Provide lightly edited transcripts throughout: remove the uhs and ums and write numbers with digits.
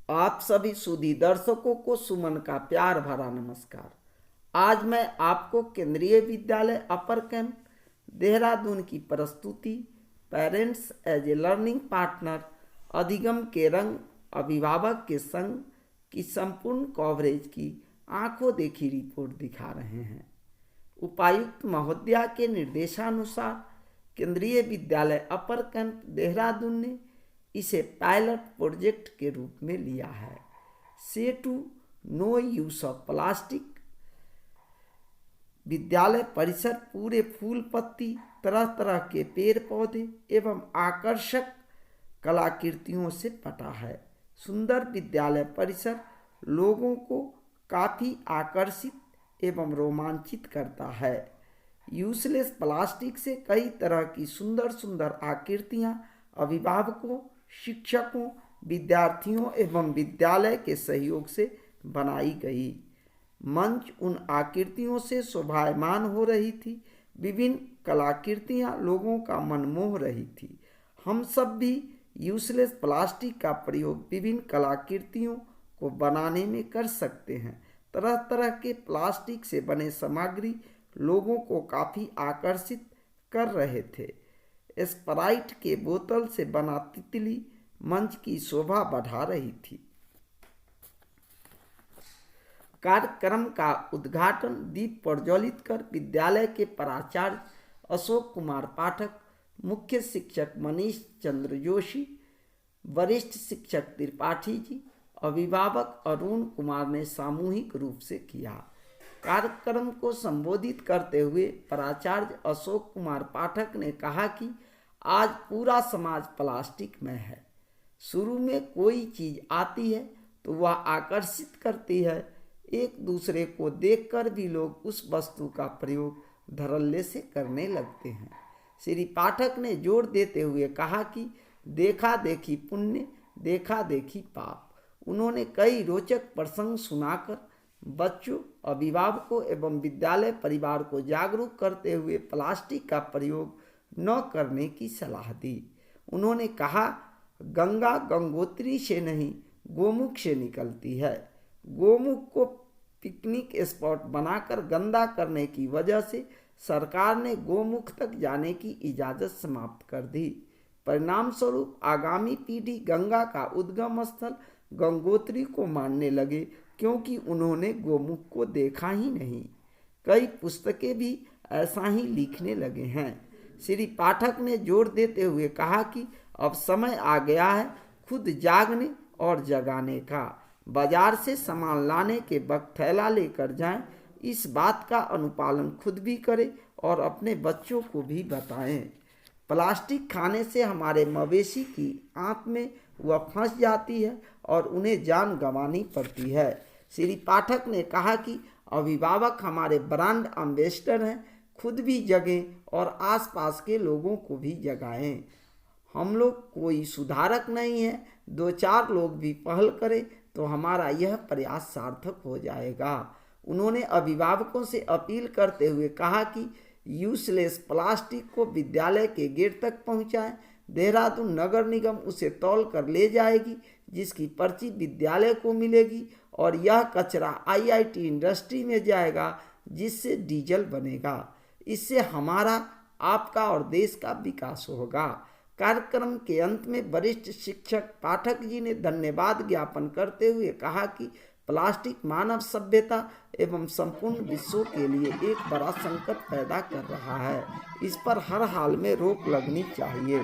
आप सभी सुधी दर्शकों को सुमन का प्यार भरा नमस्कार। आज मैं आपको केंद्रीय विद्यालय अपर कैंप देहरादून की प्रस्तुति parents as a learning partner अधिगम के रंग अभिभावक के संग की संपूर्ण कवरेज की आंखों देखी रिपोर्ट दिखा रहे हैं। उपायुक्त महोदया के निर्देशानुसार केंद्रीय विद्यालय अपर कैंप देहरादून ने इसे पायलट प्रोजेक्ट के रूप में लिया है। Say to no use of plastic विद्यालय परिसर पूरे फूल पत्ती, तरह तरह के पेड़ पौधे एवं आकर्षक कलाकृतियों से पटा है। सुंदर विद्यालय परिसर लोगों को काफ़ी आकर्षित एवं रोमांचित करता है। यूजलेस प्लास्टिक से कई तरह की सुंदर सुंदर आकृतियाँ अभिभावकों, शिक्षकों, विद्यार्थियों एवं विद्यालय के सहयोग से बनाई गई। मंच उन आकृतियों से शोभायमान हो रही थी। विभिन्न कलाकृतियाँ लोगों का मन मोह रही थी। हम सब भी यूजलेस प्लास्टिक का प्रयोग विभिन्न कलाकृतियों को बनाने में कर सकते हैं। तरह तरह के प्लास्टिक से बने सामग्री लोगों को काफ़ी आकर्षित कर रहे थे। स्प्राइट के बोतल से बना तितली मंच की शोभा बढ़ा रही थी। कार्यक्रम का उद्घाटन दीप प्रज्वलित कर विद्यालय के प्राचार्य अशोक कुमार पाठक, मुख्य शिक्षक मनीष चंद्र जोशी, वरिष्ठ शिक्षक त्रिपाठी जी, अभिभावक अरुण कुमार ने सामूहिक रूप से किया। कार्यक्रम को संबोधित करते हुए प्राचार्य अशोक कुमार पाठक ने कहा कि आज पूरा समाज प्लास्टिक में है। शुरू में कोई चीज़ आती है तो वह आकर्षित करती है। एक दूसरे को देखकर भी लोग उस वस्तु का प्रयोग धड़ल्ले से करने लगते हैं। श्री पाठक ने जोर देते हुए कहा कि देखा देखी पुण्य, देखा देखी पाप। उन्होंने कई रोचक प्रसंग सुनाकर बच्चों, अभिभावकों एवं विद्यालय परिवार को जागरूक करते हुए प्लास्टिक का प्रयोग न करने की सलाह दी। उन्होंने कहा, गंगा गंगोत्री से नहीं गोमुख से निकलती है। गोमुख को पिकनिक स्पॉट बनाकर गंदा करने की वजह से सरकार ने गोमुख तक जाने की इजाज़त समाप्त कर दी। परिणाम स्वरूप आगामी पीढ़ी गंगा का उद्गम स्थल गंगोत्री को मानने लगे, क्योंकि उन्होंने गोमुख को देखा ही नहीं। कई पुस्तकें भी ऐसा ही लिखने लगे हैं। श्री पाठक ने जोर देते हुए कहा कि अब समय आ गया है खुद जागने और जगाने का। बाजार से सामान लाने के वक्त थैला लेकर जाएं, इस बात का अनुपालन खुद भी करें और अपने बच्चों को भी बताएं। प्लास्टिक खाने से हमारे मवेशी की आंत में वह फंस जाती है और उन्हें जान गंवानी पड़ती है। श्री पाठक ने कहा कि अभिभावक हमारे ब्रांड एम्बेसडर हैं, खुद भी जगें और आसपास के लोगों को भी जगाएं। हम लोग कोई सुधारक नहीं है, दो चार लोग भी पहल करें तो हमारा यह प्रयास सार्थक हो जाएगा। उन्होंने अभिभावकों से अपील करते हुए कहा कि यूजलेस प्लास्टिक को विद्यालय के गेट तक पहुंचाएं। देहरादून नगर निगम उसे तौल कर ले जाएगी, जिसकी पर्ची विद्यालय को मिलेगी और यह कचरा आईआईटी इंडस्ट्री में जाएगा, जिससे डीजल बनेगा। इससे हमारा, आपका और देश का विकास होगा। कार्यक्रम के अंत में वरिष्ठ शिक्षक पाठक जी ने धन्यवाद ज्ञापन करते हुए कहा कि प्लास्टिक मानव सभ्यता एवं संपूर्ण विश्व के लिए एक बड़ा संकट पैदा कर रहा है। इस पर हर हाल में रोक लगनी चाहिए।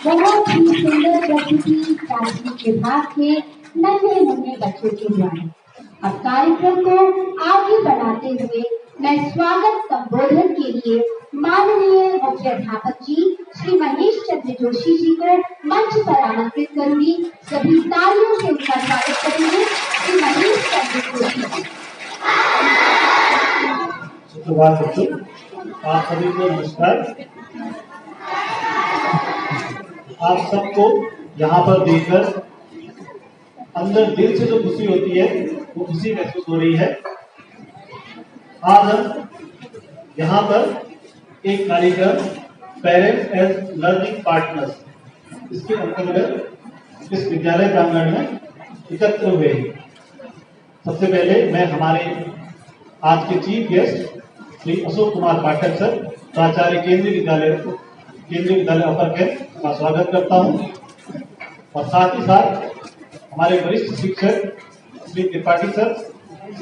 बहुत ही सुंदर प्रस्तुति प्राथमिक विभाग के नन्हे मुन्ने बच्चों के द्वारा। अब कार्यक्रम को आगे बढ़ाते हुए मैं स्वागत संबोधन के लिए माननीय मुख्य अध्यापक जी श्री महेश चंद्र जोशी जी को मंच पर आमंत्रित करूंगी। सभी तालियों से उनका स्वागत करेंगे। श्री महेश चंद्र जोशी। सुप्रभात बच्चों, आप सभी को नमस्कार। आप सबको यहाँ पर देखकर अंदर दिल से जो खुशी होती है वो खुशी महसूस हो रही है। आज हम यहाँ पर एक कार्यक्रम पेरेंट्स एज लर्निंग पार्टनर्स इसके अंतर्गत इस विद्यालय प्रांगण में एकत्र हुए हैं। सबसे पहले मैं हमारे आज के chief guest Shri Ashok Kumar Pathak sir, प्राचार्य केंद्रीय विद्यालय अपर कैंप का स्वागत करता हूं और साथ ही साथ हमारे वरिष्ठ शिक्षक श्री त्रिपाठी सर,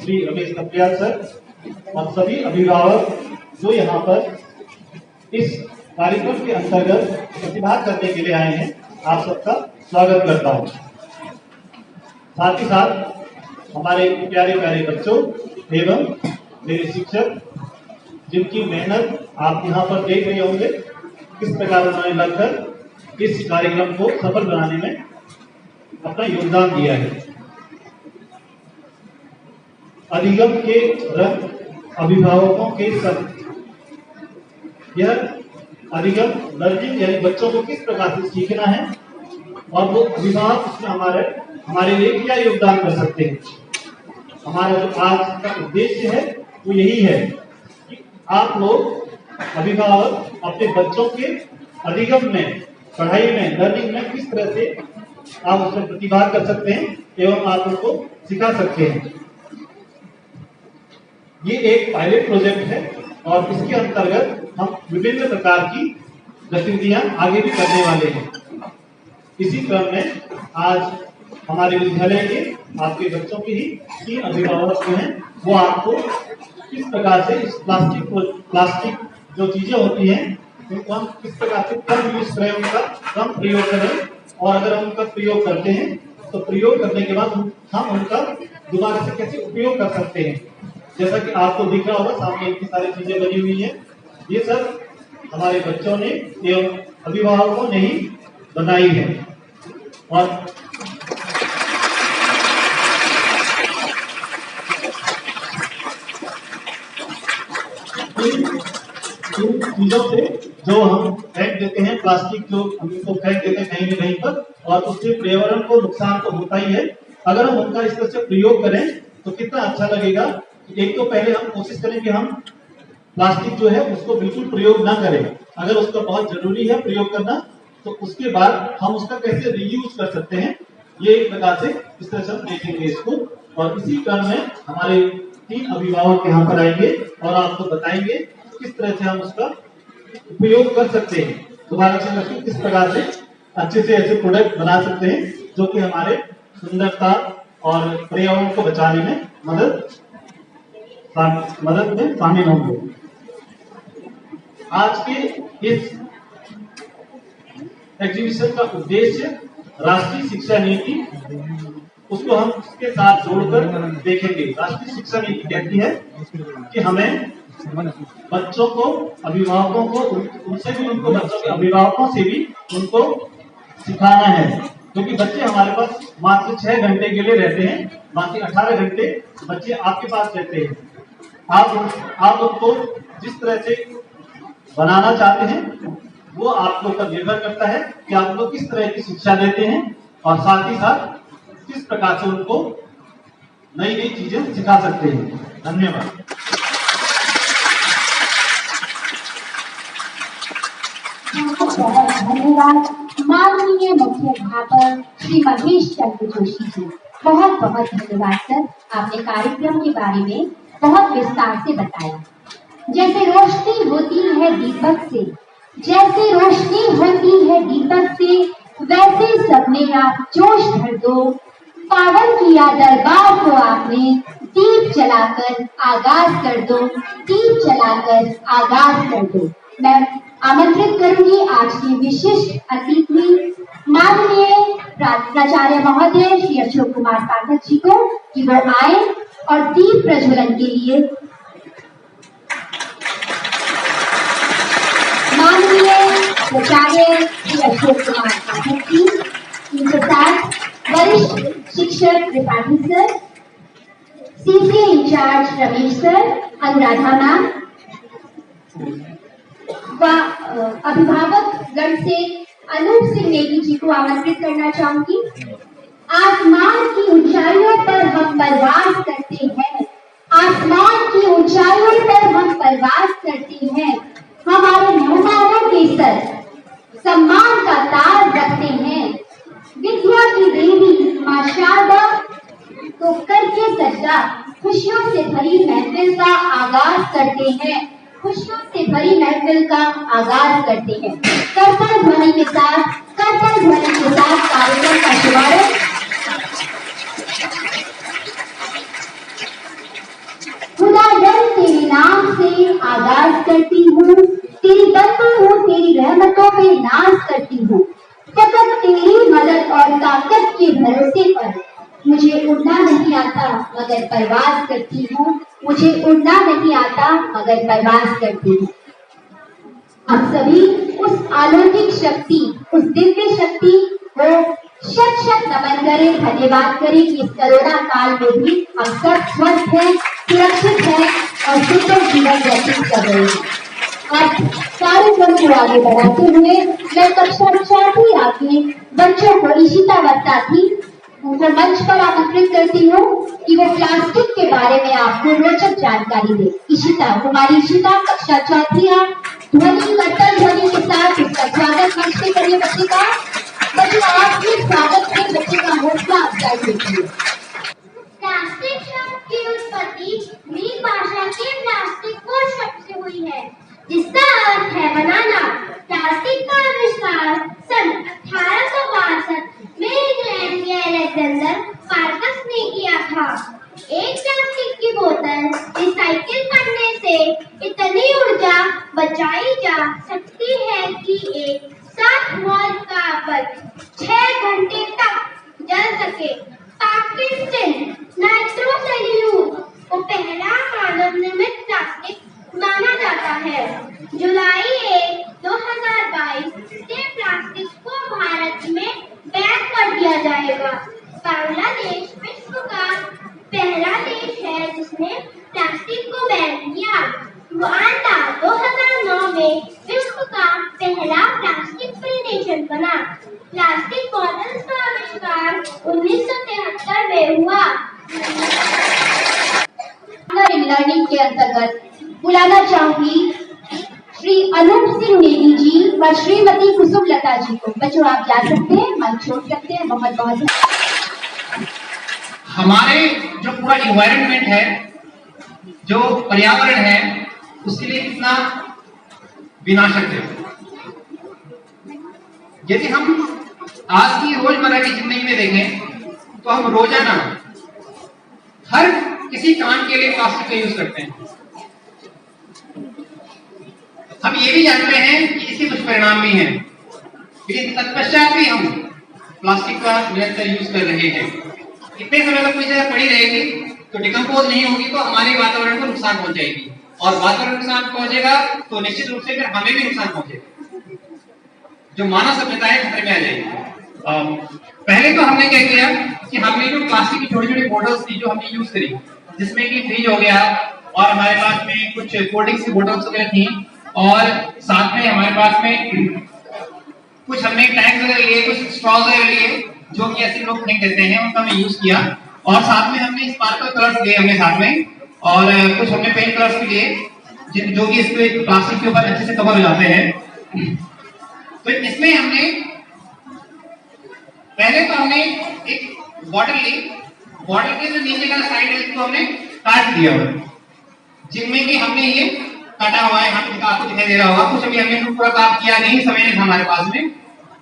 श्री रमेश कपियाल सर और सभी अभिभावक जो यहाँ पर इस कार्यक्रम के अंतर्गत प्रतिभाग करने के लिए आए हैं, आप सबका स्वागत करता हूँ। साथ ही साथ हमारे प्यारे प्यारे बच्चों एवं मेरे शिक्षक जिनकी मेहनत आप यहाँ पर देख रहे होंगे, किस प्रकार उन्होंने लगकर इस कार्यक्रम को सफल बनाने में अपना योगदान दिया है। अधिगम के रंग अभिभावकों के संग, यह अधिगम लर्निंग यानी बच्चों को किस प्रकार से सीखना है और वो अभिभावक इसमें हमारे लिए क्या योगदान कर सकते हैं। हमारा जो आज का उद्देश्य है वो यही है कि आप लोग अभिभावक अपने बच्चों के अधिगम में, पढ़ाई में, लर्निंग में किस तरह से आप उसमें प्रतिभाग कर सकते हैं एवं आप उनको सिखा सकते हैं। ये एक पायलट प्रोजेक्ट है और इसके अंतर्गत हम विभिन्न प्रकार की गतिविधियां आगे भी करने वाले हैं। इसी क्रम में आज हमारे विद्यालय के आपके बच्चों के ही 3 अभिभावक जो हैं वो आपको किस प्रकार से इस प्लास्टिक जो चीजें होती हैं उनको हम किस प्रकार से कम यूज करें, उनका कम प्रयोग करें और अगर हम उनका प्रयोग करते हैं तो प्रयोग करने के बाद हम उनका दोबारा से कैसे उपयोग कर सकते हैं। जैसा कि आपको दिख रहा होगा सामने इतनी सारी चीजें बनी हुई हैं, ये सब हमारे बच्चों ने एवं अभिभावकों ने ही बनाई है। और इन चीजों से जो हम फेंक देते हैं, प्लास्टिक जो हम इसको फेंक देते हैं कहीं न कहीं पर, और उससे पर्यावरण को नुकसान तो होता ही है। अगर हम उनका इस तरह से प्रयोग करें तो कितना अच्छा लगेगा। एक तो पहले हम कोशिश करें कि हम प्लास्टिक जो है उसको बिल्कुल प्रयोग ना करें। अगर उसका बहुत जरूरी है प्रयोग करना तो उसके बाद हम उसका कैसे रीयूज कर सकते हैं, ये एक प्रकार से इस तरह से हम देखेंगे इसको। और इसी क्रम में हमारे 3 अभिभावक यहाँ पर आएंगे और आपको बताएंगे किस तरह से हम उसका उपयोग कर सकते हैं, दोबारा से किस प्रकार से अच्छे से ऐसे प्रोडक्ट बना सकते हैं जो कि हमारे सुंदरता और पर्यावरण को बचाने में मदद में शामिल होंगे। आज के इस एग्जीबिशन का उद्देश्य राष्ट्रीय शिक्षा नीति, उसको हम उसके साथ जोड़कर देखेंगे। राष्ट्रीय शिक्षा नीति कहती है कि हमें बच्चों को, अभिभावकों को, उनसे भी, उनको बच्चों के अभिभावकों से भी उनको सिखाना है क्योंकि बच्चे हमारे पास मात्र 6 घंटे के लिए रहते हैं, बाकी 18 घंटे बच्चे आपके पास रहते हैं। आप उनको जिस तरह से बनाना चाहते हैं वो आपके ऊपर निर्भर करता है कि आप लोग किस तरह की शिक्षा देते हैं और साथ ही साथ किस प्रकार से उनको नई नई चीजें सिखा सकते हैं। धन्यवाद। बहुत धन्यवाद माननीय मुख्याध्यापक श्री महेश चंद्र जोशी जी। बहुत बहुत धन्यवाद सर, आपने कार्यक्रम के बारे में बहुत विस्तार से बताया। जैसे रोशनी होती है दीपक से, जैसे रोशनी होती है दीपक से, वैसे सब में आप जोश भर दो। पावन किया दरबार को आपने, दीप जलाकर आगाज कर दो, दीप जलाकर आगाज कर दो। मैं आमंत्रित करूंगी आज के विशिष्ट अतिथि माननीय प्राचार्य महोदय श्री अशोक कुमार पाठक जी को कि वो आए और दीप प्रज्वलन के लिए। माननीय प्राचार्य श्री अशोक कुमार पाठक जी, इनके साथ वरिष्ठ शिक्षक Tripathi sir, CCA incharge Ramesh sir, Anuradha ma'am व अभिभावक गण से अनूप सिंह नेगी जी को आमंत्रित करना चाहूंगी। आसमान की ऊंचाइयों पर हम परवाज करते हैं, आसमान की ऊंचाइयों पर हम परवाज करते हैं। हमारे मेहमानों के सर सम्मान का ताज रखते हैं। विद्या की देवी मां शारदा को करके सज्जा, खुशियों से भरी महफिल का आगाज करते हैं, खुशियों से भरी महफिल का आगाज करते हैं। करताल ध्वनि के साथ कार्यक्रम का शुभारंभ। खुदावन तेरे नाम से आगाज करती हूँ, तेरी बंदी हूँ, तेरी रहमतों पे नाज करती हूँ। फकत तेरी मदद और ताकत के भरोसे पर मुझे उड़ना नहीं आता मगर परवाज करती हूँ, मुझे उड़ना नहीं आता मगर परवाज करती हूँ। हम सभी उस अलौकिक शक्ति, उस दिव्य शक्ति को शत शत नमन करें, धन्यवाद करें कि इस कोरोना काल में भी हम सब स्वस्थ हैं, सुरक्षित हैं और सुंदर जीवन व्यतीत कर रहे हैं। अब कार्यक्रम को आगे बढ़ाते हुए मैं कक्षा 4वीं आगे बच्चों को इशिता वत्ता थी उनको मंच पर आमंत्रित करती हूँ कि वो प्लास्टिक के बारे में आपको रोचक जानकारी दे। इशिता, हमारी इशिता कक्षा 4वीं ध्वनि कर्तन ध्वनि के साथ इसका स्वागत मंच पे करिए बच्चे का। बच्चे आपके स्वागत में बच्चे का हौसला अफजाई कीजिए। प्लास्टिक शब्द की उत्पत्ति ग्रीक भाषा के प्लास्टिको शब्द से हुई है, जिसका अर्थ है बनाना। प्लास्टिक का आविष्कार सन 1862 में इंग्लैंड के अलेक्जेंडर मार्कस ने किया था। एक प्लास्टिक की बोतल रिसाइकिल करने से इतनी ऊर्जा बचाई जा सकती है कि एक 7 वॉट का बल्ब 6 घंटे तक जल सके। पार्किंसन नाइट्रोसेल्यूलोज को पहला मानव निर्मित प्लास्टिक माना जाता है। जुलाई 1, 2022 से प्लास्टिक को भारत में बैन कर दिया जाएगा। बांग्लादेश विश्व का पहला देश है जिसने प्लास्टिक को बैन किया। रुआंडा 2009 में विश्व का पहला प्लास्टिक फ्री नेशन बना। प्लास्टिक बॉटल्स का आविष्कार 1973 में हुआ। लर्निंग के अंतर्गत बुलाना चाहूंगी श्री अनूप सिंह नेगी जी व श्रीमती कुसुम लता जी को। बच्चों आप जा सकते हैं, मंच छोड़ सकते हैं। बहुत बहुत हमारे जो पूरा इन्वायरमेंट है, जो पर्यावरण है, उसके लिए कितना विनाशक है। यदि हम आज की रोजमर्रा की जिंदगी में देखें तो हम रोजाना हर किसी काम के लिए प्लास्टिक का यूज करते हैं। हम ये भी जानते हैं कि इसके कुछ परिणाम भी हैं, लेकिन तत्पश्चात भी हम प्लास्टिक का निरंतर यूज कर रहे हैं। इतने समय तक कोई जगह पड़ी रहेगी तो डिकम्पोज नहीं होगी तो हमारे वातावरण को नुकसान पहुंचाएगी, और वातावरण नुकसान पहुंचेगा तो निश्चित रूप से फिर हमें भी नुकसान पहुंचेगा। जो मानव सभ्यता है खतरे में आ जाएगी। पहले तो हमने क्या किया कि हमने जो प्लास्टिक की छोटी छोटी बोतल्स थी जो हमने यूज करी, जिसमें कि फ्रिज हो गया और हमारे पास में कुछ कोल्ड ड्रिंक्स की बोतल्स वगैरह थी, और साथ में हमारे पास में कुछ हमने टैंक वगैरह लिए, कुछ स्ट्रॉज वगैरह लिए जो कि ऐसे लोग फेंक देते हैं, उनका हमने यूज किया। और साथ में हमने स्पार्कल कलर्स लिए हमने साथ में, और कुछ हमने पेंट कलर्स भी लिए जो कि इसके प्लास्टिक के ऊपर अच्छे से कवर हो जाते हैं। तो इसमें हमने पहले तो हमने एक बॉटल ली, बॉटल के जो नीचे का साइड है इसको हमने काट दिया, जिनमें कि हमने ये काटा हुआ है, आपको दिखाई दे रहा होगा। कुछ अभी हमने पूरा काम किया नहीं, समय नहीं था हमारे पास में,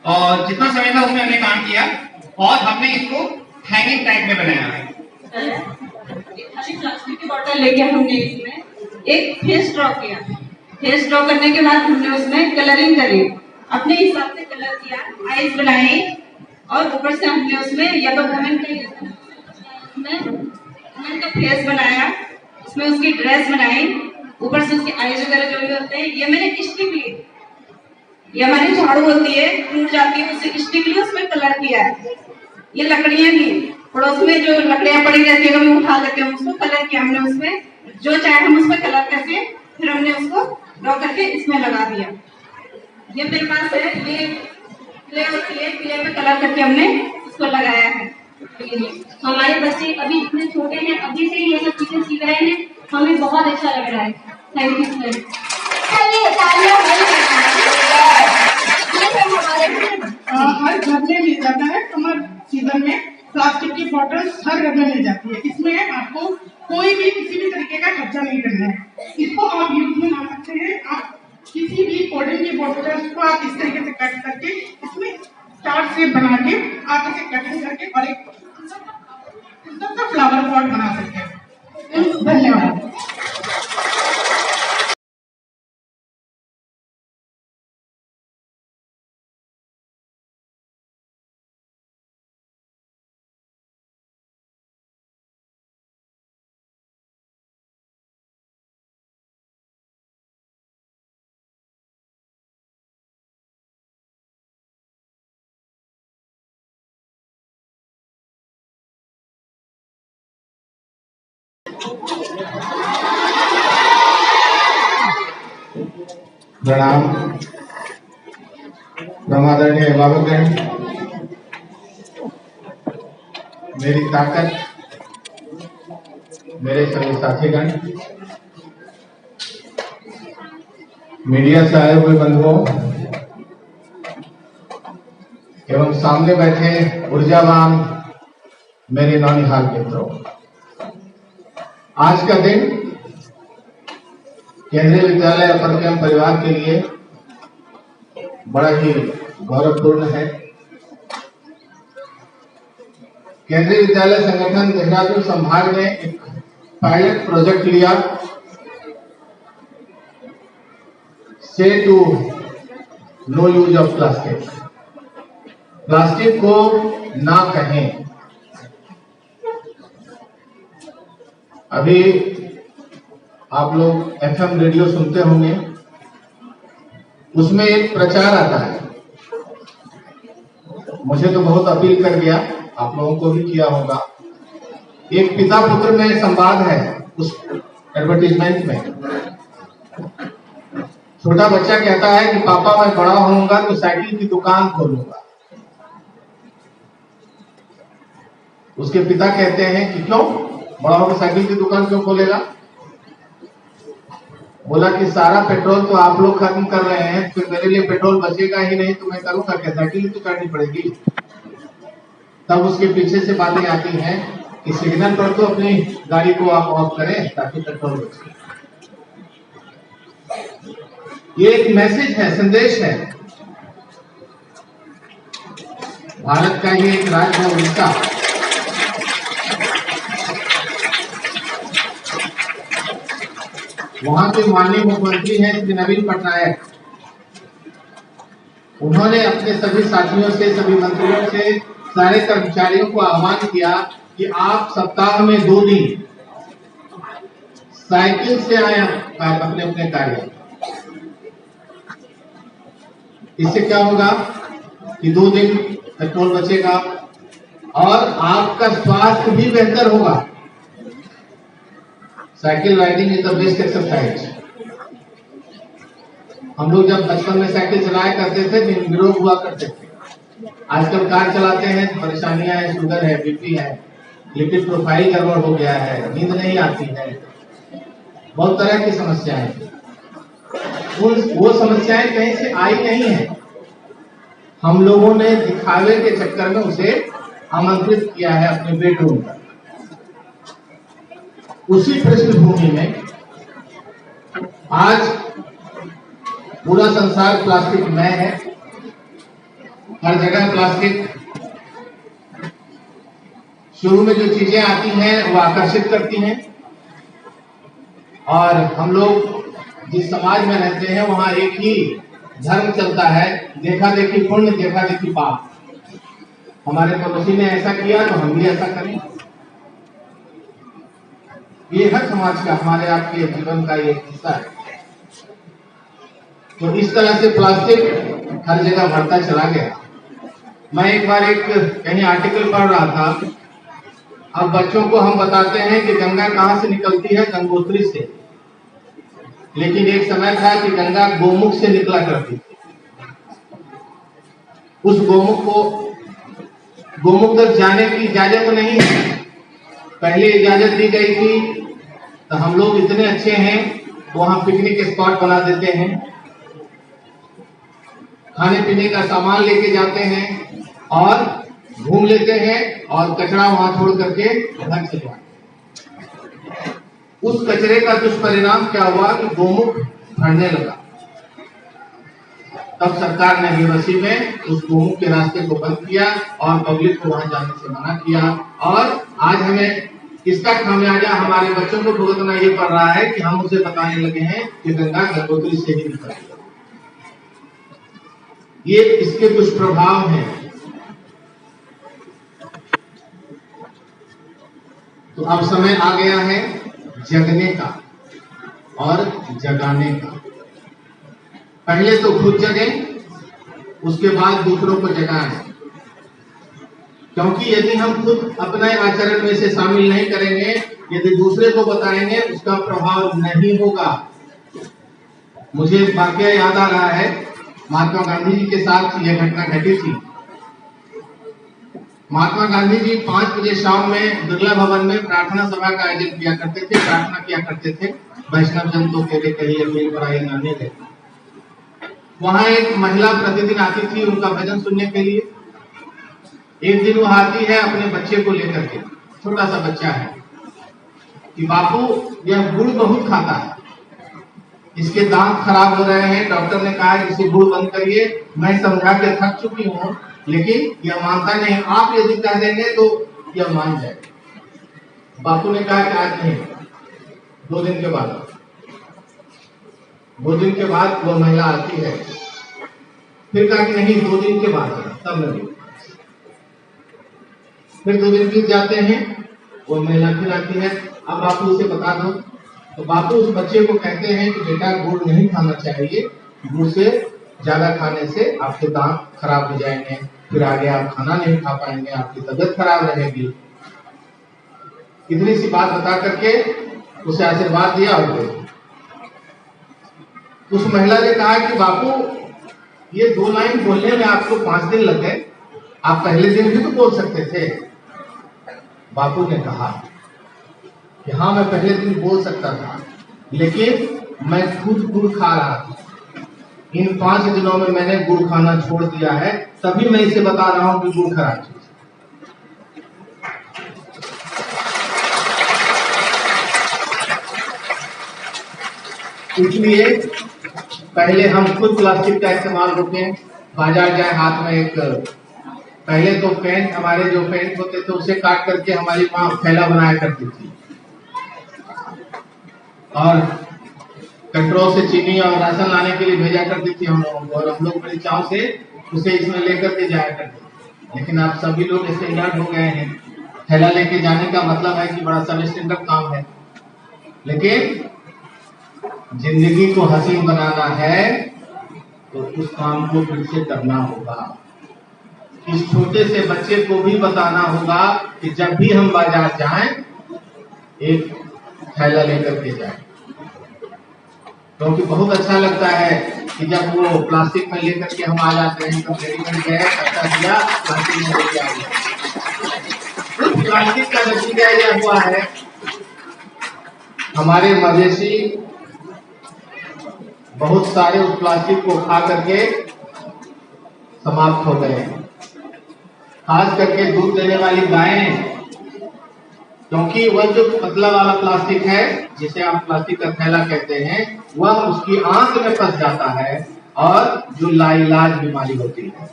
और जितना समय था उसमें हमने काम किया और हमने इसको हैंगिंग टाइप में बनाया है। प्लास्टिक की बोतल लेके हमने इसमें एक फेस ड्रॉ किया। फेस ड्रॉ करने के बाद हमने उसमें कलरिंग करी, अपने हिसाब से कलर किया, आईज बनाए, और ऊपर से हमने उसमें येलो वुमेन का फेस बनाया, उसमें उसकी ड्रेस बनाई, ऊपर से उसकी आईज वगैरह जो भी होते हैं। ये मैंने स्टिक ली, ये हमारी झाड़ू होती है टूट जाती है, उससे स्टिक ली, उसमें कलर किया है। ये लकड़ियां ली, पड़ोस में जो लकड़ियां पड़ी रहती है कभी उठा लेते हैं, उसको कलर किया हमने, उसमें जो चाहे हम उसमें कलर करके फिर हमने उसको ड्रॉ करके इसमें लगा दिया। ये मेरे पास है, ये क्ले होती है, क्ले पे कलर करके हमने उसको लगाया है। हमारे बच्चे अभी इतने छोटे हैं, अभी से ही ये सब चीजें सीख रहे हैं, हमें बहुत अच्छा लग रहा है। Thank you sir. हर घर में मिल जाता है, समर सीजन में प्लास्टिक की बोतल्स हर घर में मिल जाती है। इसमें आपको कोई भी किसी भी तरीके का खर्चा नहीं करना है, इसको आप यूज में ला सकते हैं। आप किसी भी कोल्ड ड्रिंक की बोतल्स को आप इस तरीके से कट करके इसमें स्टार शेप बना के आप इसे कटिंग करके और एक सुंदर सा फ्लावर पॉट बना सकते हैं। धन्यवाद। प्रणाम। आदरणीय अभिभावकगण, मेरी ताकत, मेरे सभी साथीगण, मीडिया से आए हुए बंधुओं एवं सामने बैठे ऊर्जावान मेरे नौनिहाल मित्रों, आज का दिन केंद्रीय विद्यालय अपर केम परिवार के लिए बड़ा ही गौरवपूर्ण है। केंद्रीय विद्यालय संगठन देहरादून संभाग ने एक पायलट प्रोजेक्ट लिया, say to no use of plastic, plastic को ना कहें। अभी आप लोग एफएम रेडियो सुनते होंगे, उसमें एक प्रचार आता है, मुझे तो बहुत अपील कर गया, आप लोगों को भी किया होगा। एक पिता पुत्र में संवाद है उस एडवर्टीजमेंट में। छोटा बच्चा कहता है कि पापा मैं बड़ा होऊंगा तो साइकिल की दुकान खोलूंगा। उसके पिता कहते हैं कि क्यों, बड़ा होकर साइकिल की दुकान क्यों खोलेगा? बोला कि सारा पेट्रोल तो आप लोग खत्म कर रहे हैं, फिर मेरे लिए पेट्रोल बचेगा ही नहीं, तो मैं करूंगा क्या, साइकिल तो करनी पड़ेगी। तब उसके पीछे से बातें आती हैं कि सिग्नल पर तो अपनी गाड़ी को आप ऑफ करें ताकि पेट्रोल बचे। ये एक मैसेज है, संदेश है। भारत का ही एक राज्य है उड़ीसा, वहां के माननीय मुख्यमंत्री हैं श्री नवीन पटनायक। उन्होंने अपने सभी साथियों से, सभी मंत्रियों से, सारे कर्मचारियों को आह्वान किया कि आप सप्ताह में 2 दिन साइकिल से आए अपने अपने कार्य। इससे क्या होगा कि 2 दिन पेट्रोल बचेगा और आपका स्वास्थ्य भी बेहतर होगा। Cycle riding is the best exercise. हम लोग जब बचपन में साइकिल चलाया करते थे निरोग हुआ करते थे। आजकल कार चलाते हैं, परेशानियां है, शुगर है, बीपी है, लिपिड प्रोफाइल गड़बड़ हो गया है, नींद नहीं आती है, बहुत तरह की समस्याएं हैं। वो समस्याएं कहीं से आई नहीं है, हम लोगों ने दिखावे के चक्कर में उसे आमंत्रित किया है अपने बेडरूम पर। उसी पृष्ठभूमि में आज पूरा संसार प्लास्टिक में है, हर जगह प्लास्टिक। शुरू में जो चीजें आती हैं वो आकर्षित करती हैं और हम लोग जिस समाज में रहते हैं वहां एक ही धर्म चलता है, देखा देखी पुण्य देखा देखी पाप। हमारे पड़ोसी ने ऐसा किया तो हम भी ऐसा करें। ये हर समाज का, हमारे आपके जीवन का ये हिस्सा है। तो इस तरह से प्लास्टिक हर जगह बढ़ता चला गया। मैं एक बार कहीं आर्टिकल पढ़ रहा था। अब बच्चों को हम बताते हैं कि गंगा कहां से निकलती है, गंगोत्री से, लेकिन एक समय था कि गंगा गोमुख से निकला करती थी। उस गोमुख तक जाने की इजाजत नहीं है, पहले इजाजत दी गई थी। तो हम लोग इतने अच्छे हैं, वहां पिकनिक स्पॉट बना देते हैं, खाने पीने का सामान लेके जाते हैं और घूम लेते हैं और कचरा वहां छोड़ करके घर चले जाते। उस कचरे का दुष्परिणाम क्या हुआ कि गोमुख भरने लगा। तब सरकार ने बेबसी में उस गोमुख के रास्ते को बंद किया और पब्लिक को वहां जाने से मना किया। और आज हमें इसका खामियाजा हमारे बच्चों को भुगतना ये पड़ रहा है कि हम उसे बताने लगे हैं कि गंगा गंगोत्री से ही निकलती है। ये इसके दुष्प्रभाव हैं। तो अब समय आ गया है जगने का और जगाने का। पहले तो खुद जगे, उसके बाद दूसरों को जगाएं। क्योंकि यदि हम खुद अपने आचरण में से शामिल नहीं करेंगे, यदि दूसरे को बताएंगे, उसका प्रभाव नहीं होगा। मुझे वाकया याद आ रहा है, महात्मा गांधी जी के साथ यह घटना घटी थी। महात्मा गांधी जी 5 बजे शाम में बिरला भवन में प्रार्थना सभा का आयोजन किया करते थे, प्रार्थना किया करते थे, वैष्णव जन तो तेरे कहिए मेल पर आए गाने गए। वहां एक महिला प्रतिदिन आती थी उनका भजन सुनने के लिए। एक दिन वो आती है अपने बच्चे को लेकर के, छोटा सा बच्चा है, कि बापू यह गुड़ बहुत खाता है, इसके दांत खराब हो रहे हैं, डॉक्टर ने कहा इसे गुड़ बंद करिए। मैं समझा के थक चुकी हूँ, लेकिन यह मानता नहीं। आप यदि कह देंगे तो यह मान जाएगा। बापू ने कहा कि आज नहीं, 2 दिन के बाद। 2 दिन के बाद वो महिला आती है, फिर कहा कि नहीं 2 दिन के बाद, तब नहीं। फिर 2 दिन बीत जाते हैं, वो महिला फिर आती है, अब बापू उसे बता दो। तो बापू उस बच्चे को कहते हैं कि बेटा गुड़ नहीं खाना चाहिए, गुड़ से ज्यादा खाने से आपके दांत खराब हो जाएंगे, फिर आगे आप खाना नहीं खा पाएंगे, आपकी तबीयत खराब रहेगी। इतनी सी बात बता करके उसे आशीर्वाद दिया और गए। उस महिला ने कहा कि बापू ये 2 लाइन बोलने में आपको 5 दिन लग गए, आप पहले दिन भी तो बोल सकते थे। बापू ने कहा कि हाँ मैं पहले दिन बोल सकता था, लेकिन मैं खुद गुड़ खा रहा था। इन 5 दिनों में मैंने गुड़ खाना छोड़ दिया है, तभी मैं इसे बता रहा हूं कि गुड़ खराब चीज। इसलिए पहले हम खुद प्लास्टिक का इस्तेमाल रोकें। बाजार जाए, हाथ में एक, पहले तो पेंट, हमारे जो पेंट होते थे उसे काट करके हमारी माँ थैला बनाया करती थी और कंट्रोल से चीनी और राशन लाने के लिए भेजा करती थी हम लोगों को, और हम लोग बड़ी चाव से उसे इसमें लेकर के जाया करते। लेकिन आप सभी लोग स्टैंडर्ड हो गए हैं, थैला लेके जाने का मतलब है कि बड़ा सब स्टैंडर्ड काम है। लेकिन जिंदगी को हसीन बनाना है तो उस काम को फिर से करना होगा। इस छोटे से बच्चे को भी बताना होगा कि जब भी हम बाजार जाएं एक थैला लेकर के जाएं, क्योंकि बहुत अच्छा लगता है कि जब वो प्लास्टिक में लेकर के हम आ जाते हैं तो रेडीमेड गए अच्छा दिया प्लास्टिक में लेके आ गया। प्लास्टिक का नतीजा यह हुआ है हमारे मवेशी बहुत सारे उस प्लास्टिक को खा करके समाप्त हो गए हैं। खास करके दूध देने वाली गायें, क्योंकि वह जो पतला वाला प्लास्टिक है जिसे आप प्लास्टिक का थैला कहते हैं वह उसकी आंत में फंस जाता है और जो लाइलाज बीमारी होती है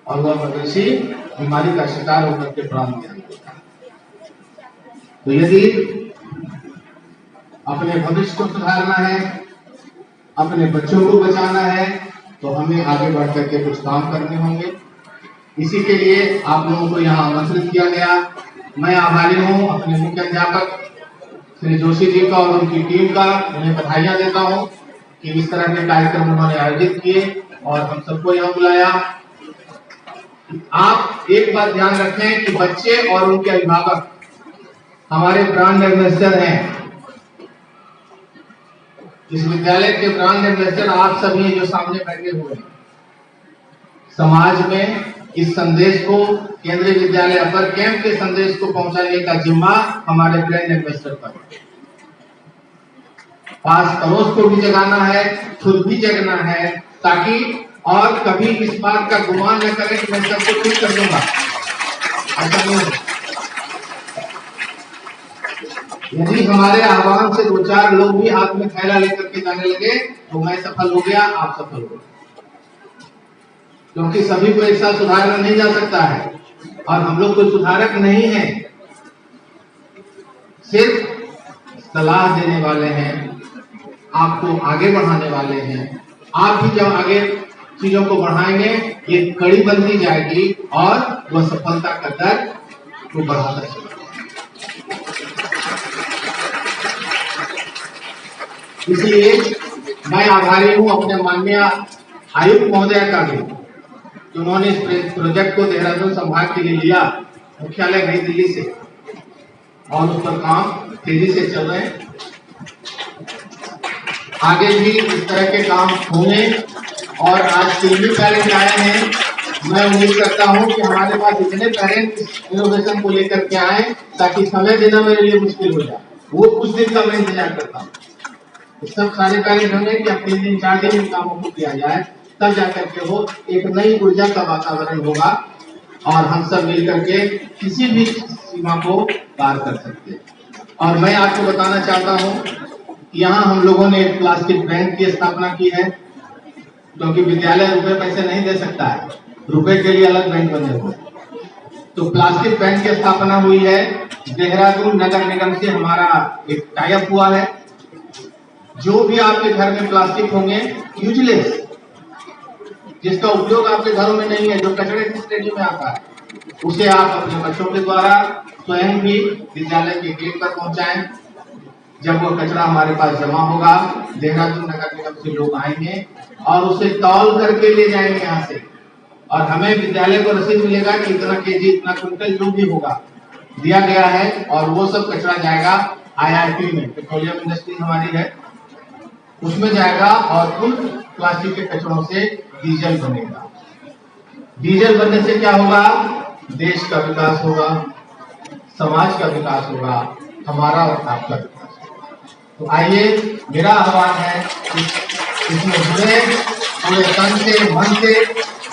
और वह मवेशी बीमारी का शिकार होकर के प्राण त्याग देता है। तो यदि अपने भविष्य को सुधारना है, अपने बच्चों को बचाना है, तो हमें आगे बढ़ करके कुछ काम करने होंगे। इसी के लिए आप लोगों को यहाँ आमंत्रित किया गया। मैं आभारी हूँ अपने मुख्य अध्यापक श्री जोशी जी का और उनकी टीम का, उन्हें बधाइयाँ देता हूँ कि इस तरह के कार्यक्रम उन्होंने आयोजित किए और हम सबको यहाँ बुलाया। आप एक बात ध्यान रखें कि बच्चे और उनके अभिभावक हमारे ब्रांड एम्बेसडर हैं। इस विद्यालय के ब्रांड एम्बेसडर आप सभी जो सामने बैठे हुए हैं। समाज में इस संदेश को, केंद्रीय विद्यालय अपर कैंप के संदेश को पहुंचाने का जिम्मा हमारे ब्रांड एम्बेसडर पर है। पास पड़ोस को भी जगाना है, खुद भी जगना है, ताकि और कभी इस बात का गुमान न करें कि मैं सबको ठीक कर दूंगा। ऐसा नहीं। यदि हमारे आह्वान से 2-4 लोग भी हाथ में थैला लेकर के जाने लगे तो मैं सफल हो गया, आप सफल हो गए, क्योंकि सभी को एक साथ सुधारना नहीं जा सकता है और हम लोग कोई सुधारक नहीं है, सिर्फ सलाह देने वाले हैं, आपको आगे बढ़ाने वाले हैं। आप भी जब आगे चीजों को बढ़ाएंगे ये कड़ी बनती जाएगी और वह सफलता का दर को बढ़ाता चलेगा। इसलिए मैं आभारी हूं अपने माननीय आयुक्त महोदय का भी, उन्होंने इस प्रोजेक्ट को देहरादून संभाग के लिए लिया, मुख्यालय नई दिल्ली से, और उस पर काम तेजी से चल रहे हैं। आगे भी इस तरह के काम होंगे और आज 3 पेरेंट आए हैं। मैं उम्मीद करता हूं कि हमारे पास इतने पेरेंट इनोवेशन को लेकर के आए ताकि समय देना मेरे लिए मुश्किल हो जाए। वो कुछ दिन का मैं इंतजार करता हूँ। सब सारे पेरेंट होंगे कि अब 3 दिन 4 दिन इन कामों को किया जाए, तब जाकर के वो एक नई ऊर्जा का वातावरण होगा और हम सब मिलकर के किसी भी सीमा को पार कर सकते हैं। और मैं आपको बताना चाहता हूं कि यहाँ हम लोगों ने एक प्लास्टिक बैंक की स्थापना की है, क्योंकि विद्यालय रुपए पैसे नहीं दे सकता है, रुपए के लिए अलग बैंक बने हुए। तो प्लास्टिक बैंक की स्थापना हुई है। देहरादून नगर निगम से हमारा एक टाई अप हुआ है। जो भी आपके घर में प्लास्टिक होंगे यूजलेस, जिसका उपयोग आपके घरों में नहीं है, जो कचरे की श्रेणी में आता है, उसे आप अपने बच्चों के द्वारा स्वयं भी विद्यालय के गेट पर पहुंचाएं। जब वो कचरा हमारे पास जमा होगा, देहरादून नगर निगम से लोग आएंगे और उसे तौल करके ले जाएंगे यहाँ से, और हमें विद्यालय को रसीद मिलेगा कि इतना केजी, इतना क्विंटल जो भी होगा दिया गया है, और वो सब कचरा जाएगा IIP में, पेट्रोलियम इंडस्ट्री हमारी है, उसमें जाएगा और उन प्लास्टिक के कचरों से डीजल बनेगा। डीजल बनने से क्या होगा? देश का विकास होगा, समाज का विकास होगा, हमारा और आपका विकास होगा। तो आइए, मेरा आह्वान है कि इसमें जुड़े पूरे तन से, मन से,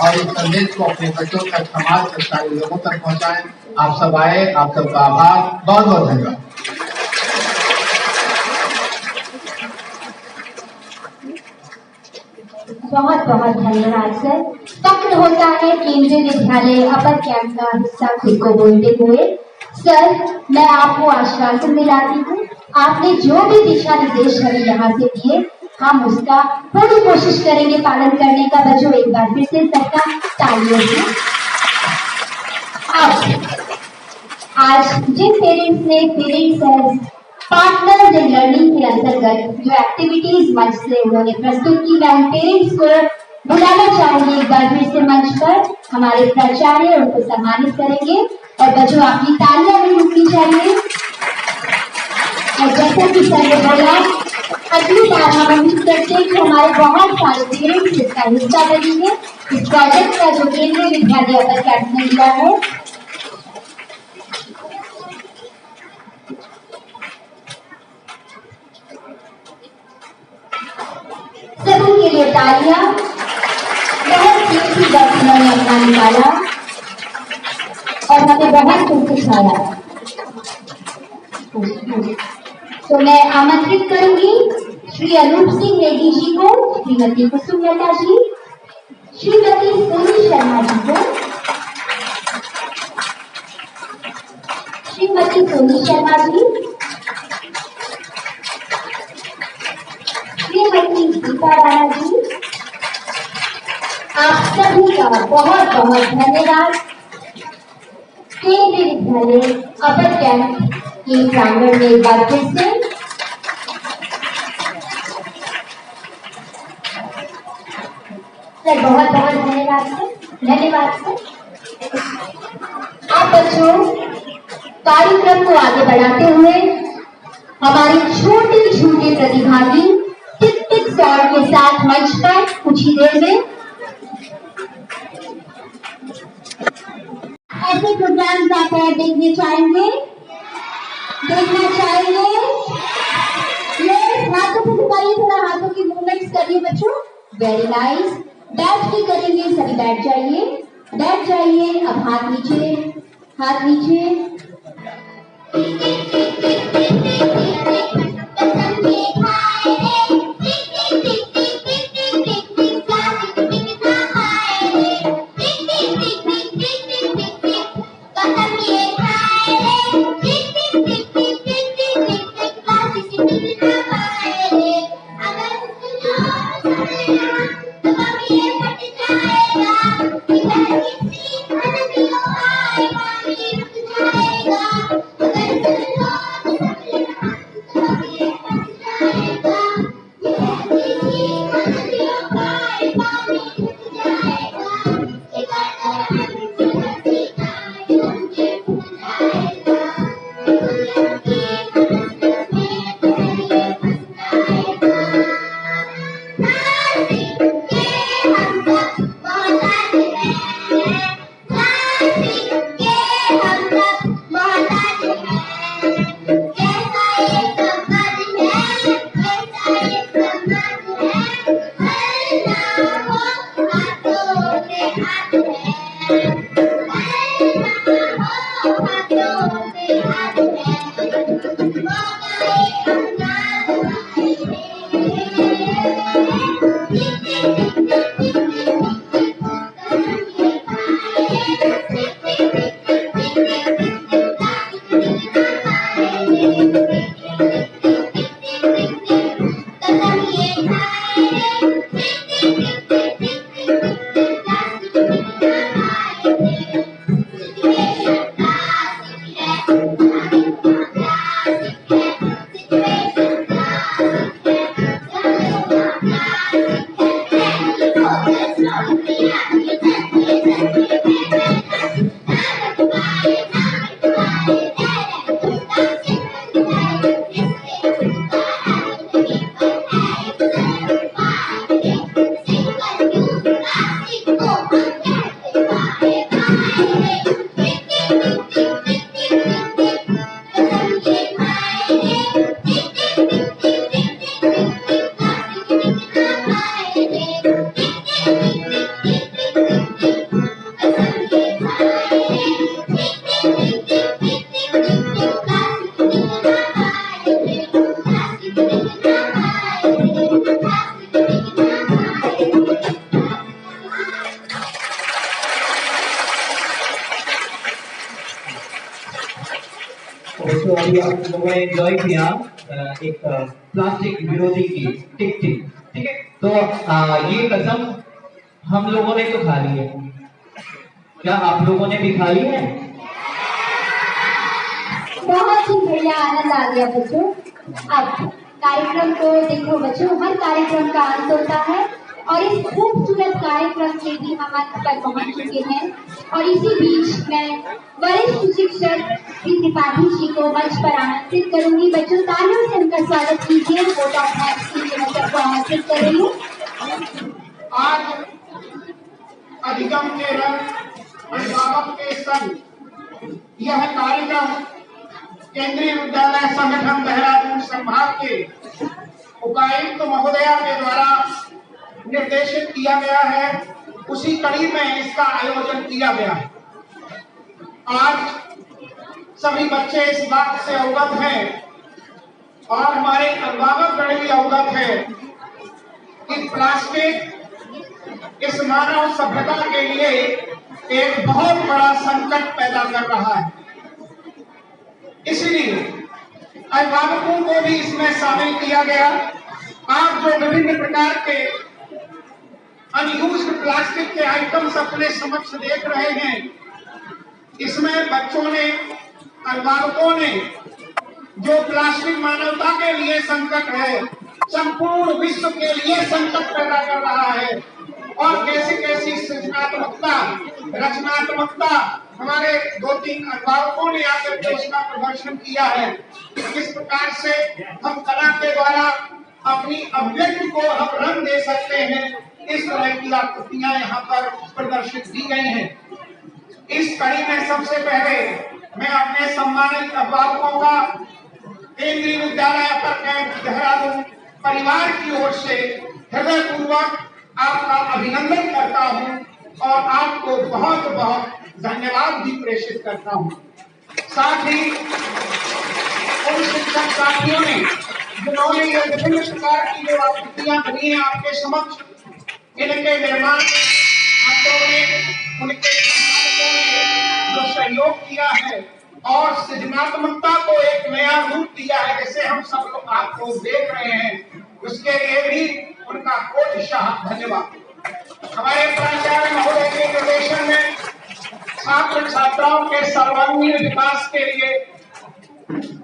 और इस संदेश को अपने बच्चों तक, समाज के सारे लोगों तक पहुंचाएं। आप सब आए, आप सबका आभार, बहुत बहुत धन्यवाद। बहुत बहुत धन्यवाद सर। फक्र होता है केंद्रीय विद्यालय अपर कैंप का हिस्सा खुद को बोलते हुए। सर, मैं आपको आश्वासन दिलाती हूँ, आपने जो भी दिशा निर्देश हमें यहाँ से दिए, हम उसका पूरी कोशिश करेंगे पालन करने का। बच्चों, एक बार फिर से सबका तालियों से। अब आज जिन पेरेंट्स ने पेरेंट्स पार्टनर्स इन लर्निंग के अंतर्गत जो एक्टिविटीज मंच से उन्होंने प्रस्तुत की, मैं उन पेरेंट्स को बुलाना चाहूंगी एक बार फिर से मंच पर हमारे प्राचार्य, उनको सम्मानित करेंगे और बच्चों आपकी तालियां भी रुकनी चाहिए। और जैसा कि सर ने बोला, अगली बार हम उम्मीद करते हैं कि हमारे बहुत सारे पेरेंट्स इसका हिस्सा बनेंगे। इस प्रोजेक्ट का जो केंद्रीय विद्यालय अपर कैंप ने लिया है, सभी के लिए तालियां। बहुत कीमती वक्त उन्होंने अपना निकाला और हमें बहुत कुछ सिखाया। तो मैं आमंत्रित करूंगी श्री अनूप सिंह नेगी जी को, श्रीमती कुसुम लता जी, श्रीमती सोनी शर्मा जी को, श्रीमती सोनी शर्मा जी, श्रीमती गीता राणा जी, आप सभी का बहुत बहुत धन्यवाद। केंद्रीय विद्यालय अपर कैंप के प्रांगण में एक बार फिर से सर बहुत बहुत धन्यवाद सर। आप बच्चों कार्यक्रम को आगे बढ़ाते हुए हमारे छोटे छोटे प्रतिभागी टिक टिक साउंड के साथ मंच पर कुछ ही देर में ऐसे प्रोग्राम्स आप देखना चाहेंगे। ये हाथों को घुमाइए, थोड़ा हाथों की मूवमेंट्स करिए बच्चों। Very nice. बैठ के करेंगे, सभी बैठ जाइए। अब हाथ नीचे। तो अभी आप लोगों ने एंजॉय किया एक प्लास्टिक विरोधी की टिक टिक, ठीक है। तो ये कसम हम लोगों ने तो खा ली है, क्या आप लोगों ने भी खा ली है? बहुत ही बढ़िया, आनंद आ गया बच्चों। अब कार्यक्रम को देखो बच्चों, हर कार्यक्रम का अंत होता है और इस खूबसूरत कार्यक्रम से भी हम अंत पर पहुंच चुके हैं। और इसी बीच मैं वरिष्ठ शिक्षक श्री त्रिपाठी जी को मंच पर आमंत्रित करूंगी। बच्चों तालियों से उनका स्वागत कीजिए। वोट ऑफ थैंक्स के लिए मैं सबको आमंत्रित कर रही हूँ। आज अधिगम के रंग अभिभावक के संग यह कार्यक्रम केंद्रीय विद्यालय संगठन देहरादून संभाग के उपायुक्त महोदया के द्वारा निर्देशित किया गया है, उसी कड़ी में इसका आयोजन किया गया है। आज सभी बच्चे इस बात से अवगत हैं और हमारे अभिभावकगण भी अवगत है कि प्लास्टिक इस मानव सभ्यता के लिए एक बहुत बड़ा संकट पैदा कर रहा है। इसलिए अभिभावकों को भी इसमें शामिल किया गया। आप जो विभिन्न प्रकार के अनयूज्ड प्लास्टिक के आइटम्स अपने समक्ष देख रहे हैं, इसमें बच्चों ने, अभिभावकों ने जो प्लास्टिक मानवता के लिए संकट है, संपूर्ण विश्व के लिए संकट पैदा कर रहा है। और कैसी कैसी सृजनात्मकता, रचनात्मकता हमारे 2-3 अभिभावकों ने आकर उसका प्रदर्शन किया है। किस प्रकार से हम कला के द्वारा अपनी अभिव्यक्ति को हम रंग दे सकते हैं, इस तरह की आकृतियां यहाँ पर प्रदर्शित की गई हैं। इस कड़ी में सबसे पहले मैं अपने सम्मानित अभिभावकों का केंद्रीय विद्यालय अपर कैंप देहरादून परिवार की ओर से हृदयपूर्वक आपका अभिनंदन करता हूं और आपको बहुत बहुत धन्यवाद भी प्रेषित करता हूं। साथ ही उन शिक्षक साथियों ने जिन्होंने ये विभिन्न प्रकार की जो आकृतियां बनी है आपके समक्ष, इनके निर्माण में उनके जो सहयोग किया है और सृजनात्मकता को एक नया रूप दिया है, जैसे हम सब लोग आपको देख रहे हैं, उसके लिए भी उनका कोटिशाह धन्यवाद। हमारे प्राचार्य महोदय के निर्देशन में छात्र छात्राओं के सर्वांगीण विकास के लिए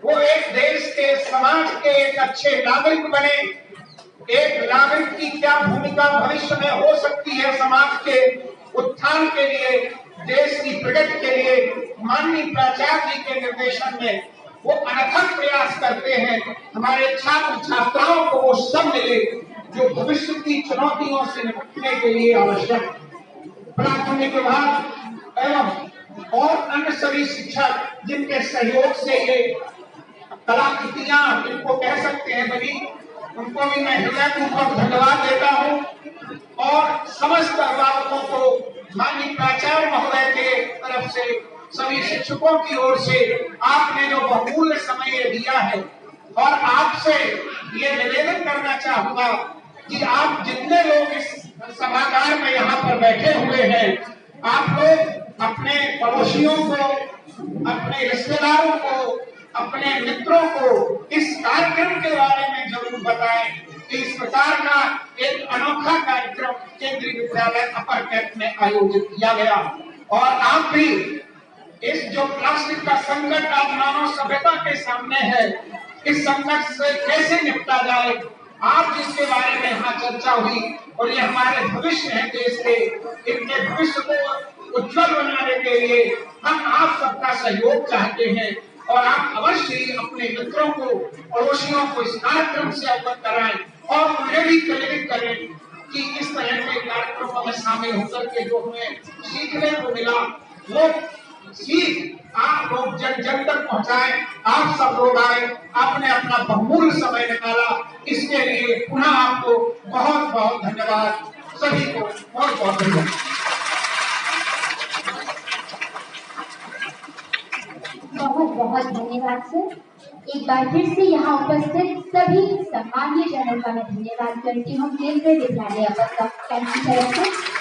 वो एक देश के, समाज के एक अच्छे नागरिक बने। एक नागरिक की क्या भूमिका भविष्य में हो सकती है समाज के उत्थान के लिए, देश की प्रगति के लिए, माननीय प्राचार्य जी के निर्देशन में वो अनथक प्रयास करते हैं। हमारे छात्र छात्राओं को वो सब मिले जो भविष्य की चुनौतियों से निपटने के लिए आवश्यक। प्राथमिक विभाग एवं और अन्य सभी शिक्षक जिनके सहयोग से ये कलाकृतियां इनको कह सकते हैं बनी, उनको भी मैं हृदयपूर्वक धन्यवाद देता हूं। और समस्त अभिभावकों को माननीय प्राचार्य महोदय के तरफ से, सभी शिक्षकों की ओर से आपने जो बहुमूल्य समय दिया है, और आपसे ये निवेदन करना चाहूंगा कि आप जितने लोग इस सभागार में यहाँ पर बैठे हुए हैं, आप लोग अपने पड़ोसियों को, अपने रिश्तेदारों को, अपने मित्रों को इस कार्यक्रम के बारे में जरूर बताएं कि इस प्रकार का एक अनोखा कार्यक्रम केंद्रीय विद्यालय अपर कैंप में आयोजित किया गया। और आप भी इस जो प्लास्टिक का संकट आप मानव सभ्यता के सामने है, इस संकट से कैसे निपटा जाए, आप जिसके बारे में यहाँ चर्चा हुई, और ये हमारे भविष्य है देश के, इनके भविष्य को उज्जवल बनाने के लिए हम आप सबका सहयोग चाहते हैं। और आप अवश्य ही अपने मित्रों को, पड़ोसियों को इस कार्यक्रम से अवगत कराएं और उन्हें भी प्रेरित करें कि इस तरह के कार्यक्रमों में शामिल होकर के जो हमें सीखने को मिला, वो सीख आप लोग जन जन तक पहुंचाएं। आप सब लोग आए, आपने अपना बहुमूल्य समय निकाला, इसके लिए पुनः आपको बहुत बहुत धन्यवाद। सभी को बहुत बहुत धन्यवाद। बहुत बहुत धन्यवाद सर। एक बार फिर से यहाँ उपस्थित सभी सम्मानीय जनों का मैं धन्यवाद करती हूँ केंद्रीय विद्यालय अपर कैंप की तरफ से।